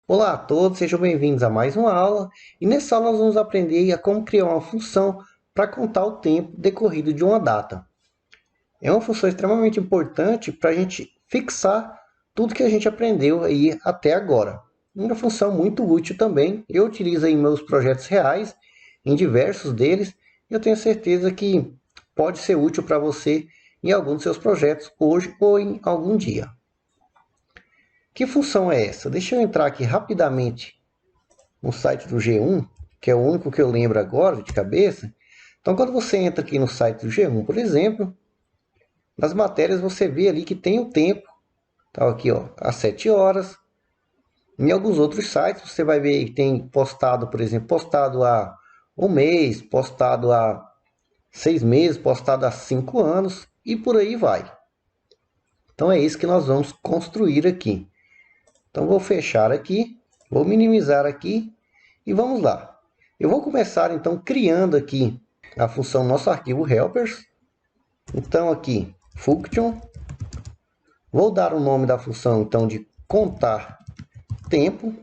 Olá a todos, sejam bem-vindos a mais uma aula. E nessa aula nós vamos aprender a como criar uma função para contar o tempo decorrido de uma data. É uma função extremamente importante para a gente fixar tudo que a gente aprendeu aí até agora. Uma função muito útil também, eu utilizo em meus projetos reais, em diversos deles, e eu tenho certeza que pode ser útil para você em algum dos seus projetos hoje ou em algum dia. Que função é essa? Deixa eu entrar aqui rapidamente no site do G1, que é o único que eu lembro agora de cabeça. Então, quando você entra aqui no site do G1, por exemplo, nas matérias você vê ali que tem o tempo, tá aqui, ó, às 7 horas. Em alguns outros sites você vai ver que tem postado, por exemplo, postado há um mês, postado há 6 meses, postado há 5 anos e por aí vai. Então é isso que nós vamos construir aqui. Então vou fechar aqui, vou minimizar aqui e vamos lá. Eu vou começar então criando aqui a função nosso arquivo helpers. Então aqui function, vou dar o nome da função então de contar tempo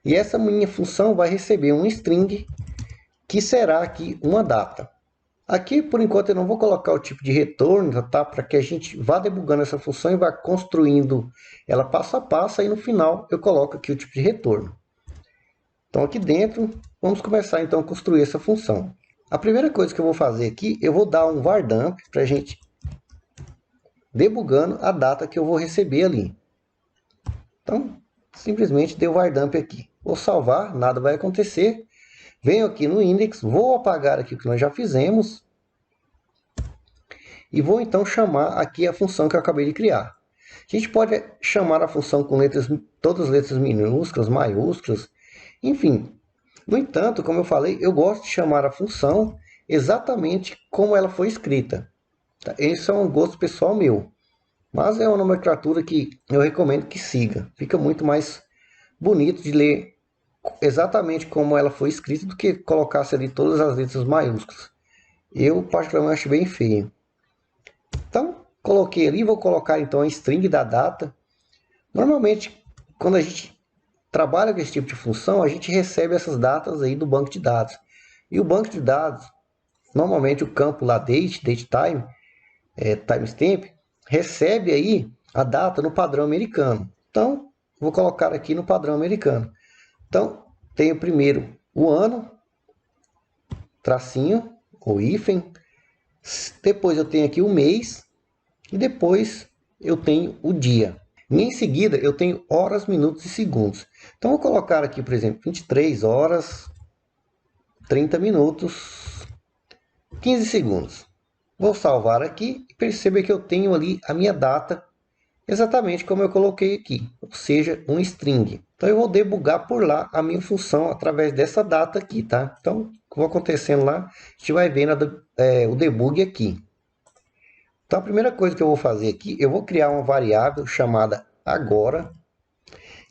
e essa minha função vai receber um string que será aqui uma data. Aqui por enquanto eu não vou colocar o tipo de retorno, tá? Para que a gente vá debugando essa função e vá construindo ela passo a passo, aí no final eu coloco aqui o tipo de retorno. Então aqui dentro, vamos começar então a construir essa função. A primeira coisa que eu vou fazer aqui, eu vou dar um var dump para a gente debugando a data que eu vou receber ali. Então, simplesmente dei o var dump aqui. Vou salvar, nada vai acontecer. Venho aqui no index, vou apagar aqui o que nós já fizemos. E vou então chamar aqui a função que eu acabei de criar. A gente pode chamar a função com letras, todas as letras minúsculas, maiúsculas, enfim. No entanto, como eu falei, eu gosto de chamar a função exatamente como ela foi escrita. Esse é um gosto pessoal meu. Mas é uma nomenclatura que eu recomendo que siga. Fica muito mais bonito de ler exatamente como ela foi escrita do que colocasse ali todas as letras maiúsculas. Eu particularmente acho bem feio. Então, coloquei ali, vou colocar então a string da data. Normalmente, quando a gente trabalha com esse tipo de função, a gente recebe essas datas aí do banco de dados. E o banco de dados, normalmente o campo lá date, time, timestamp, recebe aí a data no padrão americano. Então, vou colocar aqui no padrão americano. Então, tenho primeiro o ano, tracinho, ou hífen. Depois eu tenho aqui o mês. E depois eu tenho o dia. E em seguida eu tenho horas, minutos e segundos. Então vou colocar aqui, por exemplo, 23 horas, 30 minutos, 15 segundos. Vou salvar aqui e perceba que eu tenho ali a minha data exatamente como eu coloquei aqui, ou seja, um string. Então eu vou debugar por lá a minha função através dessa data aqui, tá? Então, o que vai acontecendo lá, a gente vai vendo o debug aqui. Então a primeira coisa que eu vou fazer aqui, eu vou criar uma variável chamada agora.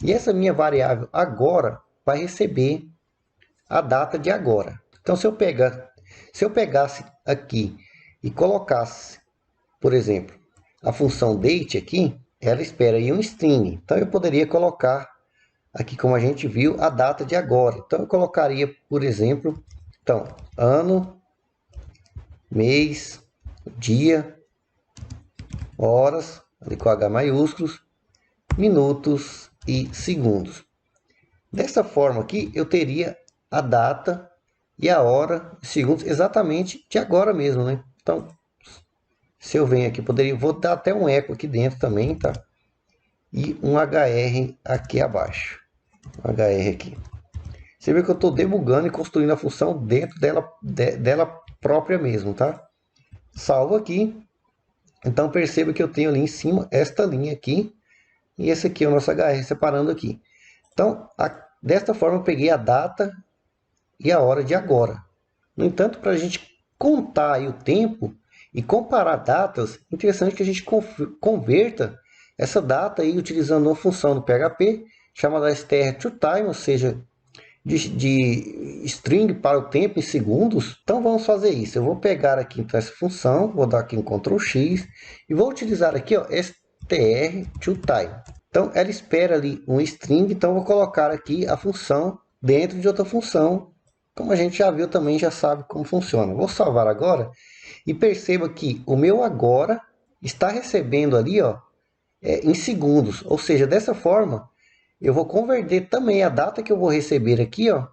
E essa minha variável agora vai receber a data de agora. Então se eu pegasse aqui e colocasse, por exemplo, a função date aqui, ela espera aí um string. Então eu poderia colocar aqui, como a gente viu, a data de agora. Então eu colocaria, por exemplo, então, ano, mês, dia, horas, ali com H maiúsculos, minutos e segundos. Dessa forma aqui, eu teria a data e a hora, segundos, exatamente de agora mesmo, né? Então, se eu venho aqui, vou dar até um eco aqui dentro também, tá? E um HR aqui abaixo. HR aqui. Você vê que eu estou debugando e construindo a função dentro dela própria mesmo, tá? Salvo aqui. Então perceba que eu tenho ali em cima esta linha aqui. E esse aqui é o nosso HR separando aqui. Então, desta forma eu peguei a data e a hora de agora. No entanto, para a gente contar aí o tempo e comparar datas, interessante que a gente converta essa data aí utilizando uma função do PHP chamada str2time, ou seja, de string para o tempo em segundos. Então vamos fazer isso. Eu vou pegar aqui então, essa função, vou dar aqui um Ctrl X e vou utilizar aqui ó, str2time. Então, ela espera ali um string, então eu vou colocar aqui a função dentro de outra função, como a gente já viu também, já sabe como funciona. Vou salvar agora e perceba que o meu agora está recebendo ali, ó, em segundos, ou seja, dessa forma eu vou converter também a data que eu vou receber aqui, ó,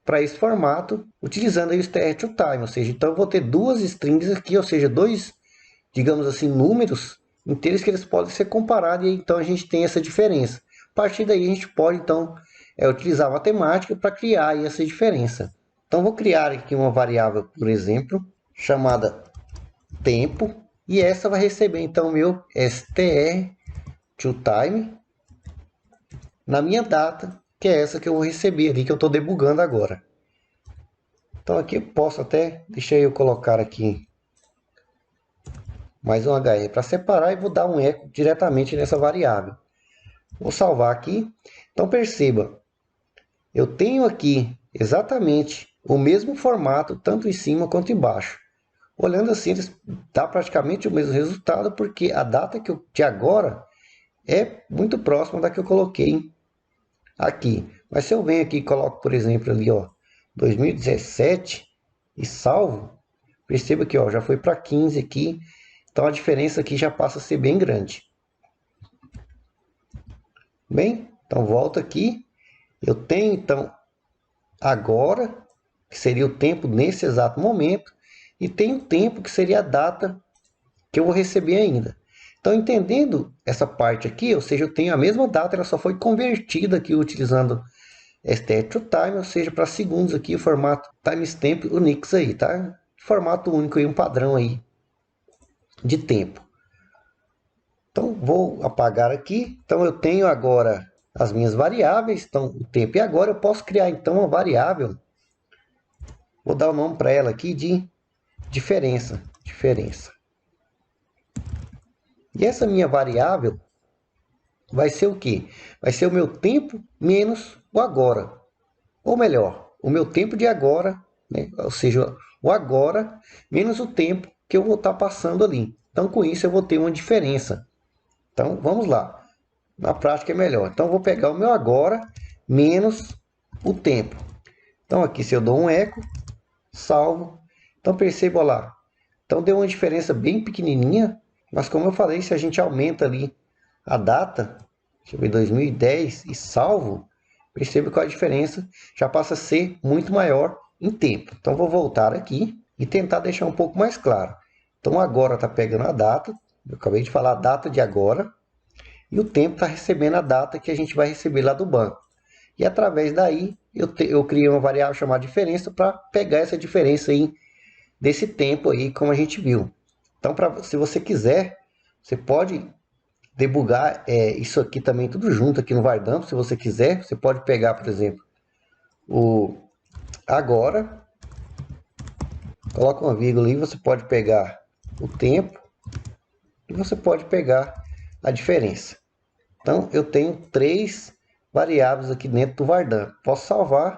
para esse formato, utilizando aí o str2time, ou seja, então eu vou ter duas strings aqui, ou seja, dois, digamos assim, números inteiros que eles podem ser comparados, e então a gente tem essa diferença. A partir daí a gente pode então utilizar a matemática para criar aí essa diferença. Então vou criar aqui uma variável, por exemplo, chamada tempo, e essa vai receber então o meu str2time na minha data, que é essa que eu vou receber ali, que eu estou debugando agora. Então aqui eu posso até, deixa eu colocar aqui mais um HR para separar e vou dar um eco diretamente nessa variável. Vou salvar aqui. Então perceba, eu tenho aqui exatamente o mesmo formato, tanto em cima quanto embaixo. Olhando assim, dá praticamente o mesmo resultado, porque a data que eu, de agora é muito próxima da que eu coloquei aqui. Mas se eu venho aqui e coloco, por exemplo, ali, ó, 2017 e salvo, perceba que ó, já foi para 15 aqui, então a diferença aqui já passa a ser bem grande. Bem, então volto aqui, eu tenho então agora, que seria o tempo nesse exato momento, e tem o tempo que seria a data que eu vou receber ainda. Então, entendendo essa parte aqui, ou seja, eu tenho a mesma data, ela só foi convertida aqui utilizando str2time, ou seja, para segundos aqui, o formato timestamp Unix aí, tá? Formato único aí, um padrão aí de tempo. Então, vou apagar aqui. Então, eu tenho agora as minhas variáveis, então, o tempo e agora eu posso criar então uma variável. Vou dar o nome para ela aqui de diferença. E essa minha variável vai ser o quê? Vai ser o meu tempo menos o agora. Ou melhor, o meu tempo de agora, né? Ou seja, o agora menos o tempo que eu vou estar passando ali. Então, com isso, eu vou ter uma diferença. Então, vamos lá. Na prática é melhor. Então, eu vou pegar o meu agora menos o tempo. Então, aqui, se eu dou um eco, salvo. Então, perceba lá. Então, deu uma diferença bem pequenininha. Mas, como eu falei, se a gente aumenta ali a data, deixa eu ver, 2010 e salvo, perceba que a diferença já passa a ser muito maior em tempo. Então, vou voltar aqui e tentar deixar um pouco mais claro. Então, agora está pegando a data. Eu acabei de falar a data de agora. E o tempo está recebendo a data que a gente vai receber lá do banco. E através daí, eu criei uma variável chamada diferença para pegar essa diferença aí desse tempo aí, como a gente viu. Então, se você quiser, você pode debugar isso aqui também tudo junto aqui no Vardamp, se você quiser. Você pode pegar, por exemplo, o agora, coloca uma vírgula aí, você pode pegar o tempo e você pode pegar a diferença. Então, eu tenho três variáveis aqui dentro do Vardamp. Posso salvar.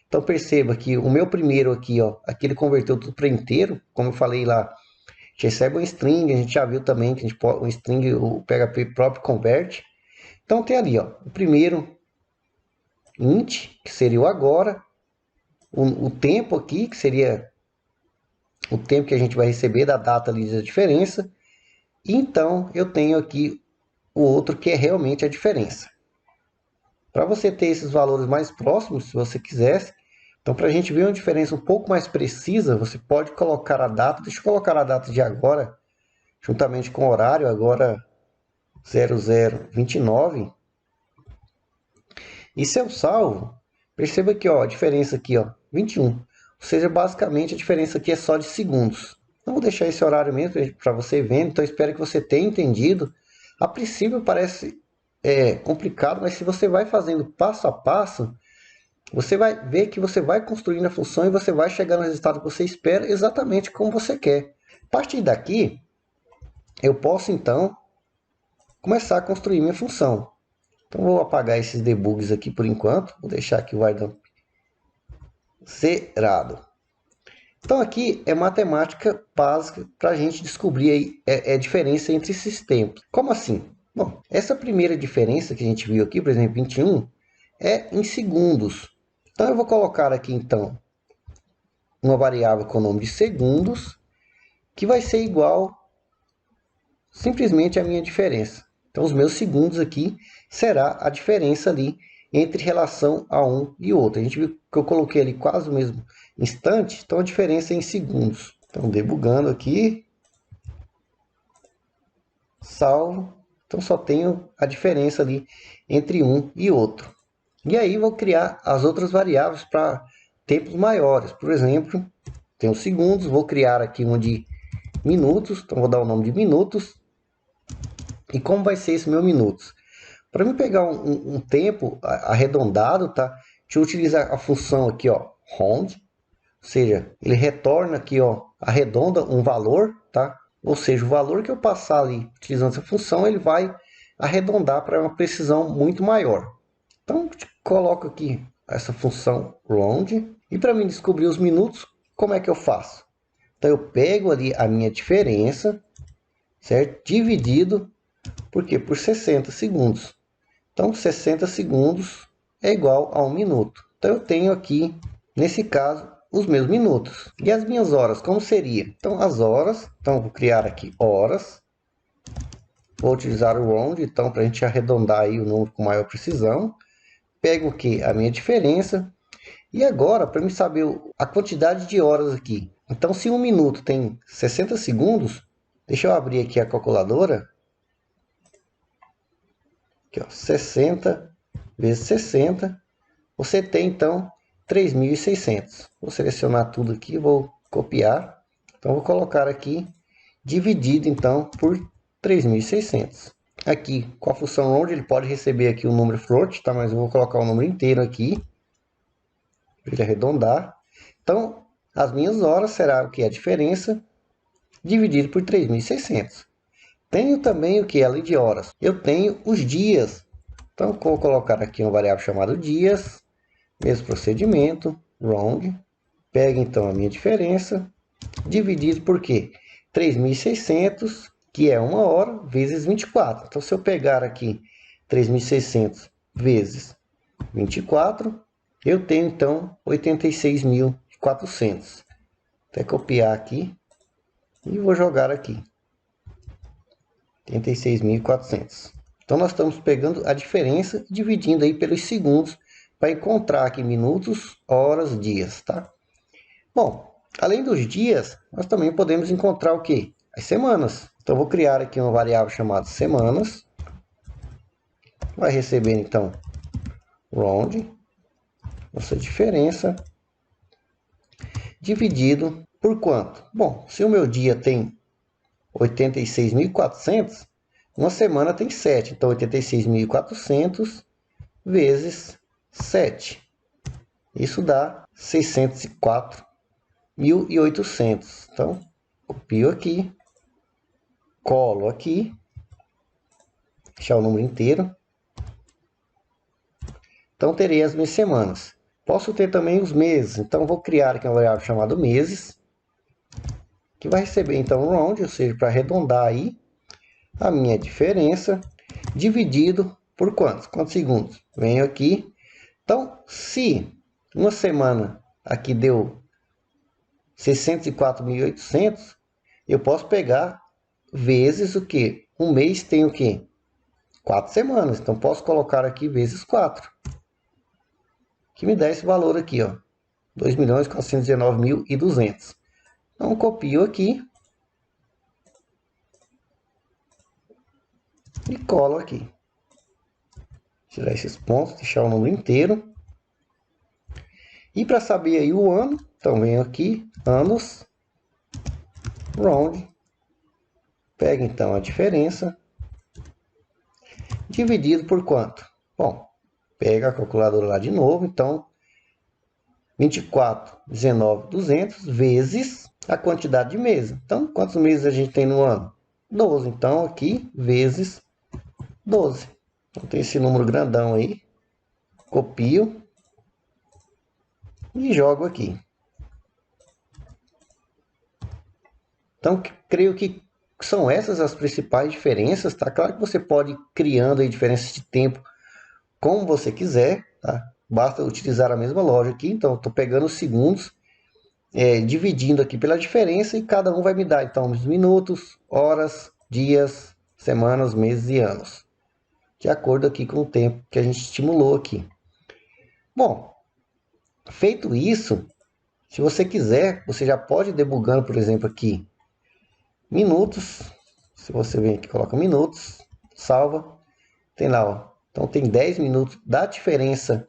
Então, perceba que o meu primeiro aqui, ó, aqui ele converteu tudo para inteiro. Como eu falei lá, a gente recebe um string, a gente já viu também que a gente pode, um string, o PHP próprio converte. Então, tem ali, ó, o primeiro int, que seria o agora. O tempo aqui, que seria o tempo que a gente vai receber da data ali da diferença. E então, eu tenho aqui o outro que é realmente a diferença. Para você ter esses valores mais próximos, se você quisesse, então para a gente ver uma diferença um pouco mais precisa, você pode colocar a data, deixa eu colocar a data de agora, juntamente com o horário, agora 0029. E se eu salvo, perceba que ó, a diferença aqui, ó, 21. Ou seja, basicamente a diferença aqui é só de segundos. Então vou deixar esse horário mesmo para você ver, então espero que você tenha entendido. A princípio parece complicado, mas se você vai fazendo passo a passo, você vai ver que você vai construindo a função e você vai chegar no resultado que você espera exatamente como você quer. A partir daqui, eu posso então começar a construir minha função. Então vou apagar esses debugs aqui por enquanto, vou deixar aqui o Vardamp zerado. Então aqui é matemática básica para a gente descobrir aí, a diferença entre esses tempos. Como assim? Bom, essa primeira diferença que a gente viu aqui, por exemplo, 21, é em segundos. Então eu vou colocar aqui então uma variável com o nome de segundos, que vai ser igual simplesmente a minha diferença. Então os meus segundos aqui será a diferença ali entre relação a um e outro. A gente viu que eu coloquei ali quase o mesmo instante, então a diferença é em segundos. Então debugando aqui, salvo. Então só tenho a diferença ali entre um e outro. E aí vou criar as outras variáveis para tempos maiores. Por exemplo, tenho segundos, vou criar aqui uma de minutos, então vou dar o nome de minutos. E como vai ser esse meu minutos? Para mim pegar um tempo arredondado, tá? Deixa eu utilizar a função aqui, ó, round, ou seja, ele retorna aqui, ó, arredonda um valor, tá? Ou seja, o valor que eu passar ali utilizando essa função, ele vai arredondar para uma precisão muito maior. Então, coloco aqui essa função round. E para mim descobrir os minutos, como é que eu faço? Então, eu pego ali a minha diferença, certo? Dividido, por quê? Por 60 segundos. Então, 60 segundos é igual a 1 minuto. Então, eu tenho aqui, nesse caso, os meus minutos. E as minhas horas, como seria? Então, as horas, então, vou criar aqui horas. Vou utilizar o round, então, para a gente arredondar aí o número com maior precisão. Pego o que? A minha diferença. E agora, para me saber a quantidade de horas aqui. Então, se um minuto tem 60 segundos, deixa eu abrir aqui a calculadora. Aqui, ó, 60 vezes 60. Você tem, então, 3.600. Vou selecionar tudo aqui, vou copiar. Então, vou colocar aqui, dividido, então, por 3.600. Aqui, com a função round, ele pode receber aqui o número float, tá? Mas eu vou colocar o número inteiro aqui, para ele arredondar. Então, as minhas horas será o que? A diferença dividido por 3.600. Tenho também o que? Além de horas. Eu tenho os dias. Então, vou colocar aqui uma variável chamada dias. Mesmo procedimento, round. Pega então a minha diferença. Dividido por quê? 3.600, que é uma hora, vezes 24. Então, se eu pegar aqui 3.600 vezes 24, eu tenho então 86.400. Até copiar aqui e vou jogar aqui. 86.400. Então nós estamos pegando a diferença e dividindo aí pelos segundos para encontrar aqui minutos, horas, dias, tá? Bom, além dos dias, nós também podemos encontrar o quê? As semanas. Então vou criar aqui uma variável chamada semanas. Vai receber então round, nossa diferença, dividido por quanto? Bom, se o meu dia tem 86.400, uma semana tem 7. Então, 86.400 vezes 7. Isso dá 604.800. Então, copio aqui, colo aqui, deixar o número inteiro. Então, terei as minhas semanas. Posso ter também os meses. Então, vou criar aqui uma variável chamada meses, que vai receber então um round, ou seja, para arredondar aí a minha diferença, dividido por quantos? Quantos segundos? Venho aqui. Então, se uma semana aqui deu 604.800, eu posso pegar vezes o que? Um mês tem o que? 4 semanas. Então, posso colocar aqui vezes 4. Que me dá esse valor aqui, ó. 2.419.200. Então, copio aqui. E colo aqui. Tirar esses pontos, deixar o número inteiro. E para saber aí o ano, então venho aqui, anos, round, pega então a diferença, dividido por quanto? Bom, pega a calculadora lá de novo, então 24.19.200 vezes a quantidade de meses. Então, quantos meses a gente tem no ano? 12. Então, aqui, vezes 12. Então, tem esse número grandão aí. Copio e jogo aqui. Então, creio que são essas as principais diferenças, tá? Claro que você pode ir criando aí diferenças de tempo como você quiser, tá? Basta utilizar a mesma lógica aqui. Então, estou pegando os segundos, dividindo aqui pela diferença, e cada um vai me dar, então, os minutos, horas, dias, semanas, meses e anos. De acordo aqui com o tempo que a gente estimulou aqui. Bom, feito isso, se você quiser, você já pode ir debugando, por exemplo, aqui, minutos. Se você vem aqui, coloca minutos, salva, tem lá, ó. Então tem 10 minutos da diferença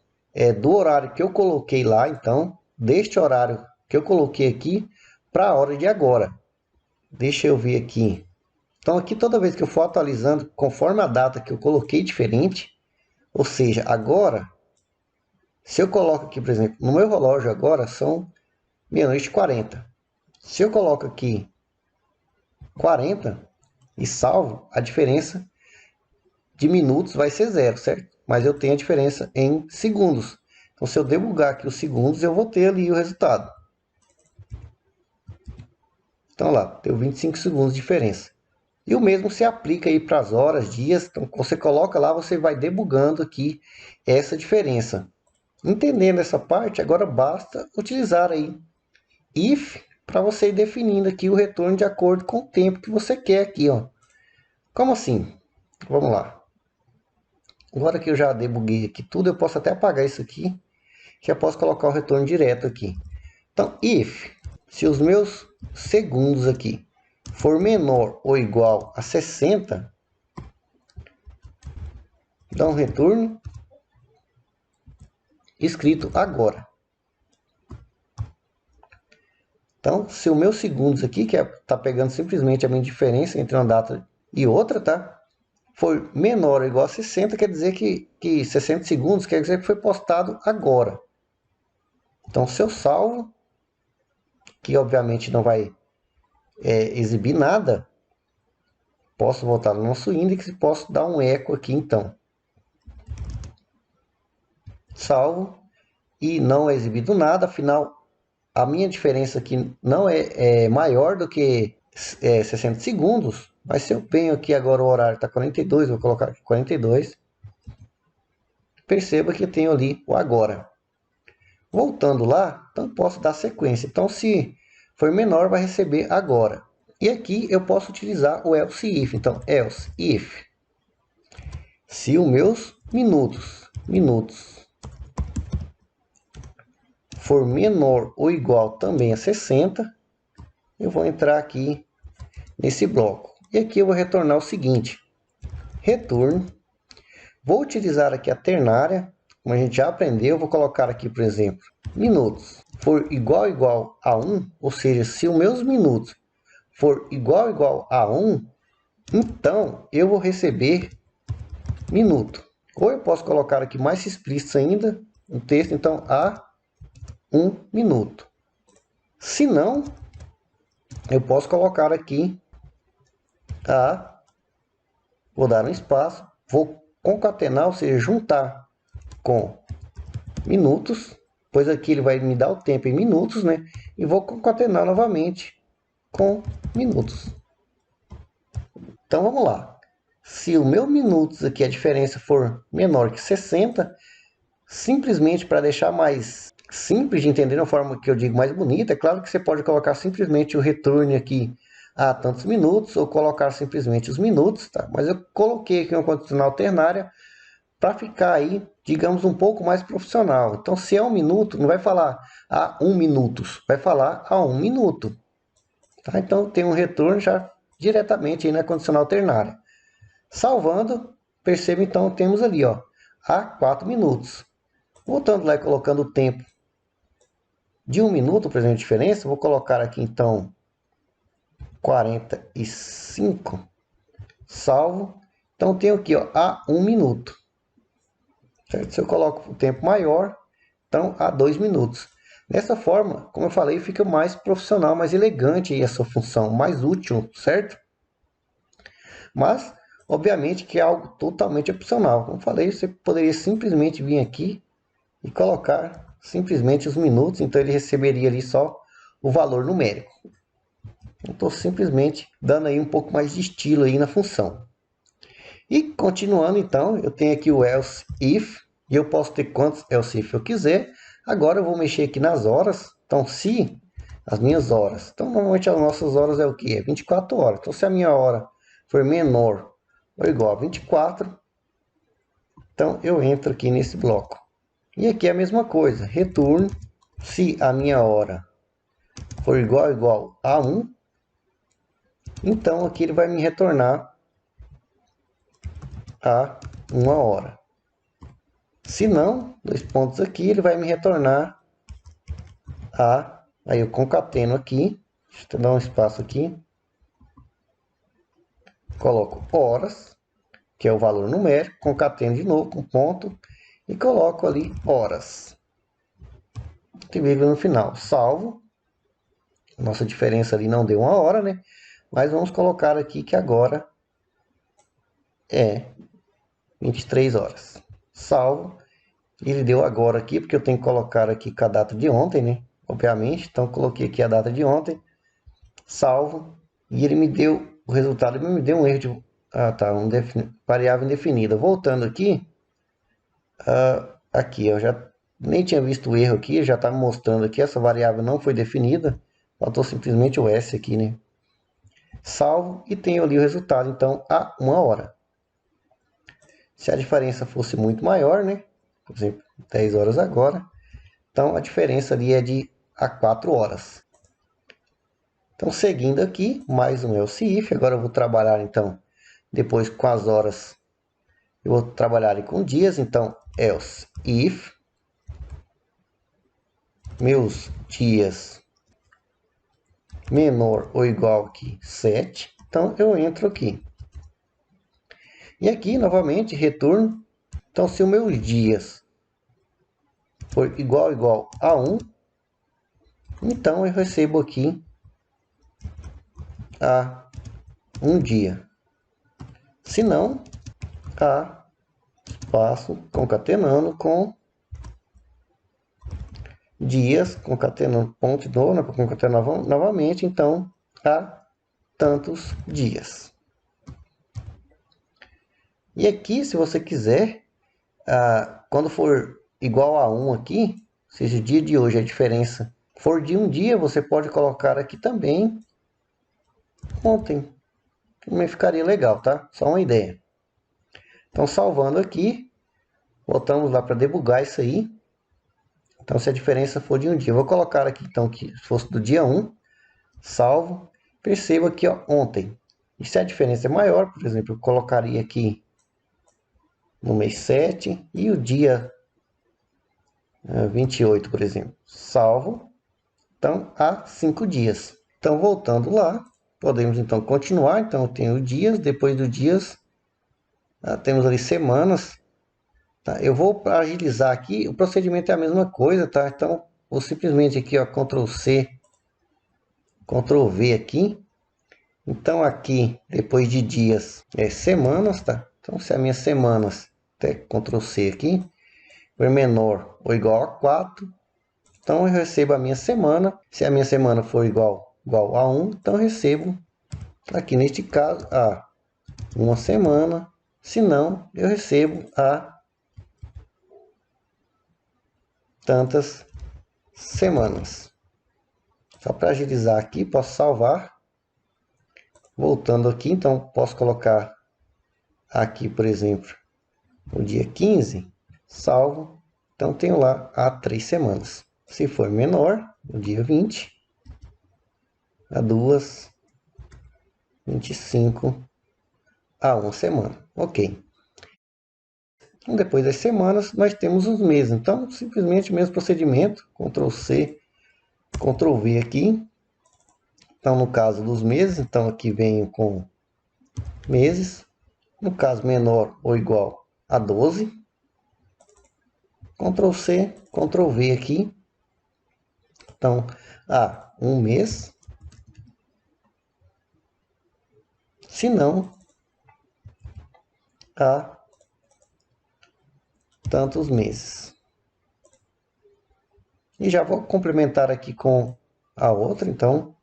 do horário que eu coloquei lá, então, deste horário que eu coloquei aqui para a hora de agora. Deixa eu ver aqui. Então aqui toda vez que eu for atualizando, conforme a data que eu coloquei diferente, ou seja, agora, se eu coloco aqui, por exemplo, no meu relógio agora são meia-noite e 40. Se eu coloco aqui 40 e salvo, a diferença de minutos vai ser zero, certo? Mas eu tenho a diferença em segundos. Então, se eu debugar aqui os segundos, eu vou ter ali o resultado. Então, lá, deu 25 segundos de diferença. E o mesmo se aplica aí para as horas, dias. Então, você coloca lá, você vai debugando aqui essa diferença. Entendendo essa parte, agora basta utilizar aí if para você ir definindo aqui o retorno de acordo com o tempo que você quer aqui, ó. Como assim? Vamos lá. Agora que eu já debuguei aqui tudo, eu posso até apagar isso aqui. Já posso colocar o retorno direto aqui. Então, if, se os meus segundos aqui for menor ou igual a 60, dá um retorno escrito agora. Então, se os meus segundos aqui, que está pegando simplesmente a minha diferença entre uma data e outra, tá? For menor ou igual a 60, quer dizer que 60 segundos quer dizer que foi postado agora. Então, se eu salvo, que obviamente não vai exibir nada, posso voltar no nosso índice e posso dar um eco aqui, então. Salvo, e não é exibido nada, afinal, a minha diferença aqui não é maior do que 60 segundos, mas se eu venho aqui agora, o horário está 42, vou colocar aqui 42, perceba que eu tenho ali o agora. Voltando lá, então posso dar sequência. Então, se for menor, vai receber agora. E aqui eu posso utilizar o else if. Então, else if, se os meus minutos for menor ou igual também a 60, eu vou entrar aqui nesse bloco. E aqui eu vou retornar o seguinte: retorno. Vou utilizar aqui a ternária, como a gente já aprendeu. Eu vou colocar aqui, por exemplo, minutos for igual a 1, ou seja, se os meus minutos for igual a 1, então eu vou receber minuto. Ou eu posso colocar aqui mais explícito ainda, um texto, então, a 1 minuto. Se não, eu posso colocar aqui vou dar um espaço, vou concatenar, ou seja, juntar com minutos, pois aqui ele vai me dar o tempo em minutos, né? E vou concatenar novamente com minutos. Então vamos lá. Se o meu minutos aqui, a diferença for menor que 60, simplesmente para deixar mais simples de entender, na forma que eu digo mais bonita, é claro que você pode colocar simplesmente o retorno aqui a tantos minutos, ou colocar simplesmente os minutos, tá? Mas eu coloquei aqui uma condicional ternária para ficar aí, digamos, um pouco mais profissional. Então, se é 1 minuto, não vai falar a 1 minutos, vai falar a 1 minuto. Tá? Então, tem um retorno já diretamente aí na condicional ternária. Salvando, perceba, então, temos ali, ó, a 4 minutos. Voltando lá e colocando o tempo de 1 minuto, por exemplo, de diferença, vou colocar aqui, então, 45, salvo. Então, tenho aqui, ó, a 1 minuto. Certo? Se eu coloco o tempo maior, então a 2 minutos. Dessa forma, como eu falei, fica mais profissional, mais elegante aí a sua função, mais útil, certo? Mas, obviamente que é algo totalmente opcional. Como eu falei, você poderia simplesmente vir aqui e colocar simplesmente os minutos, então ele receberia ali só o valor numérico. Estou simplesmente dando aí um pouco mais de estilo aí na função. E continuando então, eu tenho aqui o else if, e eu posso ter quantos else if eu quiser. Agora eu vou mexer aqui nas horas. Então, se as minhas horas, então normalmente as nossas horas é o que? É 24 horas. Então, se a minha hora for menor ou igual a 24, então eu entro aqui nesse bloco. E aqui é a mesma coisa, return, se a minha hora for igual a 1, então aqui ele vai me retornar a 1 hora. Se não, dois pontos aqui, ele vai me retornar a... Aí eu concateno aqui, deixa eu dar um espaço aqui, coloco horas, que é o valor numérico, concateno de novo com ponto, e coloco ali horas. E vírgula no final, salvo. Nossa diferença ali não deu 1 hora, né? Mas vamos colocar aqui que agora é 23 horas. Salvo. Ele deu agora aqui, porque eu tenho que colocar aqui com a data de ontem, né? Obviamente. Então, coloquei aqui a data de ontem. Salvo. E ele me deu o resultado. Ele me deu um erro de... Ah, tá. Variável indefinida. Voltando aqui. Aqui, eu já nem tinha visto o erro aqui. Já está me mostrando aqui. Essa variável não foi definida. Faltou simplesmente o S aqui, né? Salvo. E tenho ali o resultado, então, a 1 hora. Se a diferença fosse muito maior, né? Por exemplo, 10 horas agora. Então, a diferença ali é de a 4 horas. Então, seguindo aqui, mais um else if. Agora eu vou trabalhar, então, depois com as horas. Eu vou trabalhar com dias. Então, else if. Meus dias menor ou igual que 7. Então, eu entro aqui. E aqui, novamente, retorno. Então, se os meus dias for igual a 1, então eu recebo aqui a 1 dia. Se não, a espaço concatenando com dias, concatenando ponto de novo, né, para concatenar novamente, então há tantos dias. E aqui, se você quiser, quando for igual a 1 aqui, se o dia de hoje a diferença for de um dia, você pode colocar aqui também ontem. Também ficaria legal, tá? Só uma ideia. Então, salvando aqui, voltamos lá para debugar isso aí. Então, se a diferença for de um dia, eu vou colocar aqui, então, que se fosse do dia 1, salvo. Perceba aqui, ó, ontem. E se a diferença é maior, por exemplo, eu colocaria aqui no mês 7 e o dia 28, por exemplo. Salvo. Então, há 5 dias. Então, voltando lá, podemos então continuar. Então, eu tenho dias, depois dos dias, temos ali semanas. Tá? Eu vou agilizar aqui, o procedimento é a mesma coisa, tá? Então, vou simplesmente aqui, ó, Ctrl C, Ctrl V aqui. Então, aqui, depois de dias, é semanas, tá? Então, se as minhas semanas, até Ctrl C aqui, for menor ou igual a 4, então eu recebo a minha semana. Se a minha semana for igual a 1, então eu recebo, aqui neste caso, a uma semana. Se não, eu recebo a tantas semanas. Só para agilizar aqui, posso salvar. Voltando aqui, então posso colocar aqui, por exemplo, o dia 15, salvo. Então tenho lá há 3 semanas. Se for menor, o dia 20, a 2, 25, a 1 semana. Ok. Então, depois das semanas, nós temos os meses. Então, simplesmente o mesmo procedimento. Ctrl C, Ctrl V aqui. Então, no caso dos meses, então aqui venho com meses. No caso, menor ou igual a 12. Ctrl C, Ctrl V aqui. Então, um mês. Se não, há tantos meses. E já vou complementar aqui com a outra, então.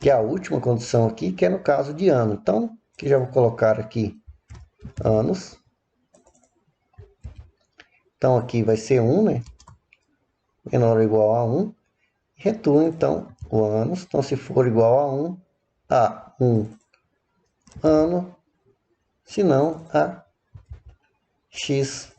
que é a última condição aqui, que é no caso de ano. Então, aqui já vou colocar aqui anos. Então, aqui vai ser 1, né? Menor ou igual a 1. Retorno, então, o anos. Então, se for igual a 1 ano, se não, a x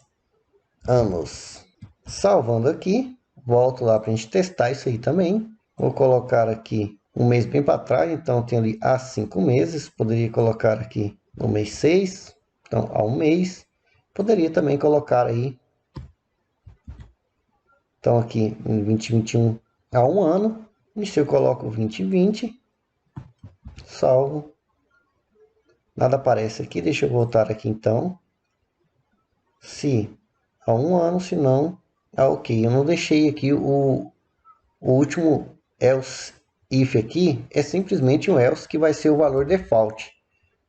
anos. Salvando aqui, volto lá para a gente testar isso aí também. Vou colocar aqui um mês bem para trás, então tem ali há 5 meses. Poderia colocar aqui no mês 6, então há um mês. Poderia também colocar aí, então aqui em 2021 há um ano. E se eu coloco 2020, salvo. Nada aparece aqui, deixa eu voltar aqui então. Se há um ano, se não, ok. Eu não deixei aqui o último else if aqui, é simplesmente um else que vai ser o valor default.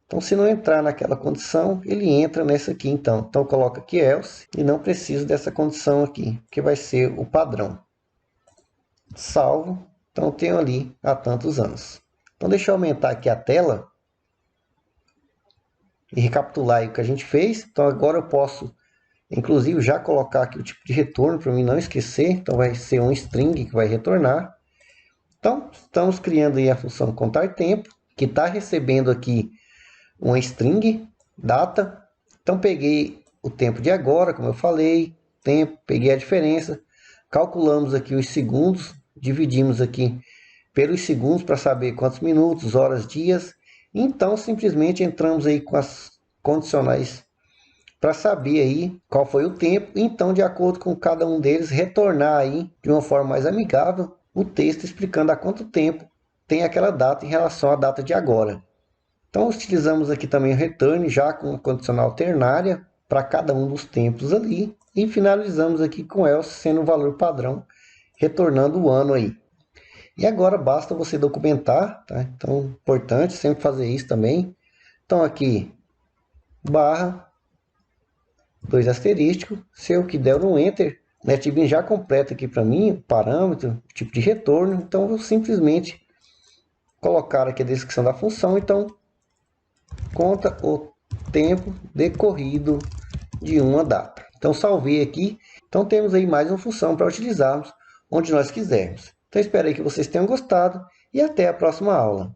Então, se não entrar naquela condição, ele entra nessa aqui então. Então, coloca aqui else e não preciso dessa condição aqui, que vai ser o padrão. Salvo. Então, eu tenho ali há tantos anos. Então, deixa eu aumentar aqui a tela e recapitular aí o que a gente fez. Então, agora eu posso, inclusive, já colocar aqui o tipo de retorno para mim não esquecer. Então, vai ser um string que vai retornar. Então, estamos criando aí a função contar tempo, que está recebendo aqui uma string, data. Então, peguei o tempo de agora, como eu falei, tempo, peguei a diferença, calculamos aqui os segundos, dividimos aqui pelos segundos para saber quantos minutos, horas, dias. Então, simplesmente entramos aí com as condicionais para saber aí qual foi o tempo. Então, de acordo com cada um deles, retornar aí de uma forma mais amigável o texto explicando há quanto tempo tem aquela data em relação à data de agora. Então, utilizamos aqui também o return já com a condicional ternária para cada um dos tempos ali. E finalizamos aqui com else sendo o valor padrão, retornando o ano aí. E agora basta você documentar, tá? Então, importante sempre fazer isso também. Então, aqui, barra, 2 asterísticos, se eu que der um enter, o NetBeans já completa aqui para mim o parâmetro, tipo de retorno. Então, eu vou simplesmente colocar aqui a descrição da função. Então, conta o tempo decorrido de uma data. Então, salvei aqui. Então, temos aí mais uma função para utilizarmos onde nós quisermos. Então, espero aí que vocês tenham gostado e até a próxima aula.